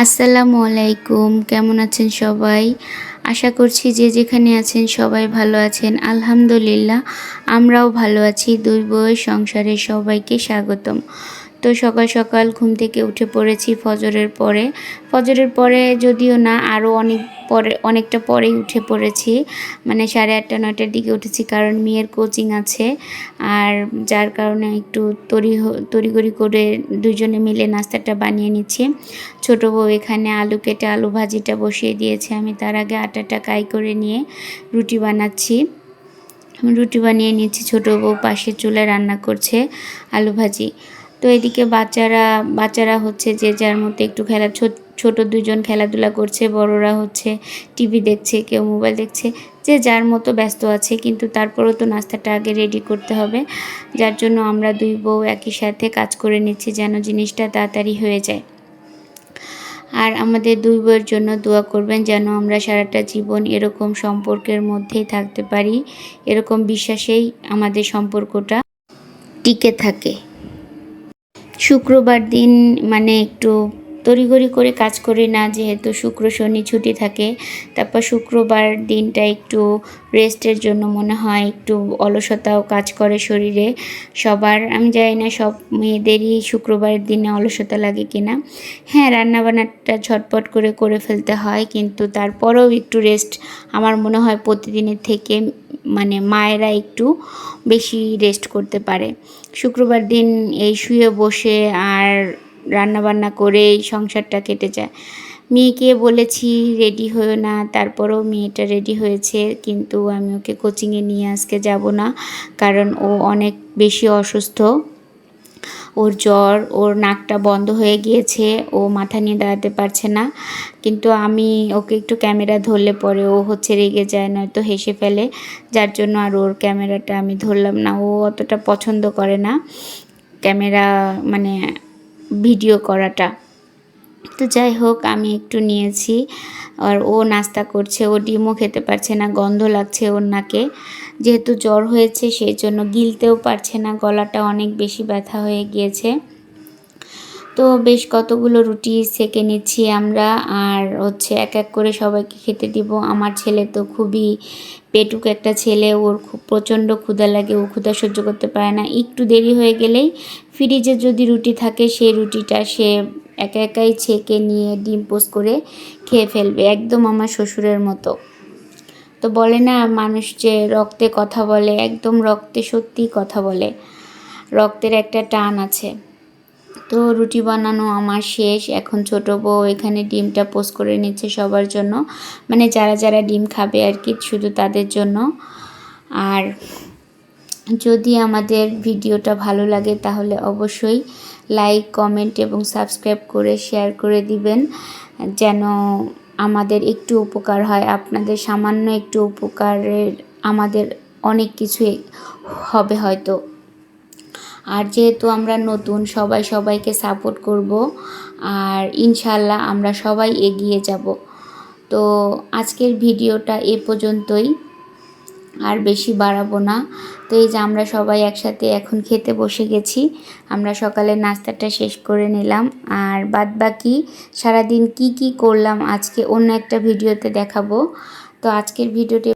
আসসালামু আলাইকুম, কেমন আছেন সবাই? আশা করছি যে যেখানে আছেন সবাই ভালো আছেন। আলহামদুলিল্লাহ আমরাও ভালো আছি। দুই বউয়ের সংসারে সবাইকে স্বাগতম। তো সকাল সকাল ঘুম থেকে উঠে পড়েছি ফজরের পরে যদিও না, আরও অনেকটা পরেই উঠে পড়েছি, মানে 8:30 9টার দিকে উঠেছি, কারণ মেয়ের কোচিং আছে। আর যার কারণে একটু তড়িঘড়ি করে দুজনে মিলে নাস্তাটা বানিয়ে নিচ্ছি। ছোটো বউ এখানে আলু কেটে আলু ভাজিটা বসিয়ে দিয়েছে, আমি তার আগে আটাটা কাই করে নিয়ে রুটি বানাচ্ছি। রুটি বানিয়ে নিচ্ছি, ছোটো বউ পাশে চুলায় রান্না করছে আলু ভাজি। তো এদিকে বাচ্চারা হচ্ছে যে যার মতো একটু ছোট দুজন খেলাধুলা করছে, বড়রা হচ্ছে টিভি দেখছে, কেউ মোবাইল দেখছে, যে যার মতো ব্যস্ত আছে। কিন্তু তারপরেও তো নাস্তাটা আগে রেডি করতে হবে, যার জন্য আমরা দুই বউ একই সাথে কাজ করে নিচ্ছি যেন জিনিসটা তাড়াতাড়ি হয়ে যায়। আর আমাদের দুই বউয়ের জন্য দোয়া করবেন যেন আমরা সারাটা জীবন এরকম সম্পর্কের মধ্যেই থাকতে পারি, এরকম বিশ্বাসেই আমাদের সম্পর্কটা টিকে থাকে। শুক্রবার দিন মানে একটু তড়িঘড়ি করে কাজ করি না, যেহেতু শুক্র শনি ছুটি থাকে। তারপর শুক্রবার দিনটা একটু রেস্টের জন্য মনে হয়, একটু অলসতাও কাজ করে শরীরে সবার। আমি জানি না সব মেয়েদেরই শুক্রবারের দিনে অলসতা লাগে কিনা। হ্যাঁ, রান্নাবান্নাটা ঝটপট করে ফেলতে হয়, কিন্তু তারপরেও একটু রেস্ট আমার মনে হয় প্রতিদিনের থেকে মানে মায়েরা একটু বেশি রেস্ট করতে পারে। শুক্রবার দিন এই শুয়ে বসে আর রান্নাবান্না করেই সংসারটা কেটে যায়। মেয়েকে বলেছি রেডি হয়েও না, তারপরেও মেয়েটা রেডি হয়েছে, কিন্তু আমি ওকে কোচিংয়ে নিয়ে আজকে যাব না, কারণ ও অনেক বেশি অসুস্থ। ওর জ্বর, ওর নাকটা বন্ধ হয়ে গিয়েছে, ও মাথা নিয়ে দাঁড়াতে পারছে না। কিন্তু আমি ওকে একটু ক্যামেরা ধরলে পরে ও হচ্ছে রেগে যায়, নয়তো হেসে ফেলে, যার জন্য আর ওর ক্যামেরাটা আমি ধরলাম না। ও অতটা পছন্দ করে না ক্যামেরা, মানে ভিডিও করাটা। তো যাই হোক, আমি একটু নিয়েছি। আর ও নাস্তা করছে, ও ডিমও খেতে পারছে না, গন্ধ লাগছে ওর নাকে। যেহেতু জ্বর হয়েছে সেই জন্য গিলতেও পারছে না, গলাটা অনেক বেশি ব্যথা হয়ে গিয়েছে। তো বেশ কতগুলো রুটি সেঁকে নিচ্ছি আমরা, আর হচ্ছে এক এক করে সবাইকে খেতে দিব। আমার ছেলে তো খুবই পেটুক একটা ছেলে, ওর খুব প্রচণ্ড ক্ষুধা লাগে, ও ক্ষুধা সহ্য করতে পারে না। একটু দেরি হয়ে গেলেই ফ্রিজে যদি রুটি থাকে সেই রুটিটা সে একা একাই ছেঁকে নিয়ে ডিম পোস্ট করে খেয়ে ফেলবে, একদম আমার শ্বশুরের মতো। তো বলে না মানুষ যে রক্তে কথা বলে, একদম রক্তে সত্যিই কথা বলে, রক্তের একটা টান আছে। তো রুটি বানানো আমার শেষ। এখন ছোট বউ এখানে ডিমটা পোস্ট করে নিচ্ছে সবার জন্য, মানে যারা যারা ডিম খাবে আর কি, শুধু তাদের জন্য। আর যদি আমাদের ভিডিওটা ভালো লাগে তাহলে অবশ্যই লাইক, কমেন্ট এবং সাবস্ক্রাইব করে শেয়ার করে দিবেন, যেন আমাদের একটু উপকার হয়। আপনাদের সামান্য একটু উপকারের আমাদের অনেক কিছুই হবে হয়তো। আর যেহেতু আমরা নতুন, সবাই সবাইকে সাপোর্ট করব, আর ইনশাল্লাহ আমরা সবাই এগিয়ে যাব। তো আজকের ভিডিওটা এ পর্যন্তই, আর বেশি বাড়াবো না। তো এই যে আমরা সবাই একসাথে এখন খেতে বসে গেছি, আমরা সকালে নাস্তাটা শেষ করে নিলাম। আর বাদবাকি সারাদিন কি করলাম আজকে অন্য একটা ভিডিওতে দেখাবো। তো আজকের ভিডিওটি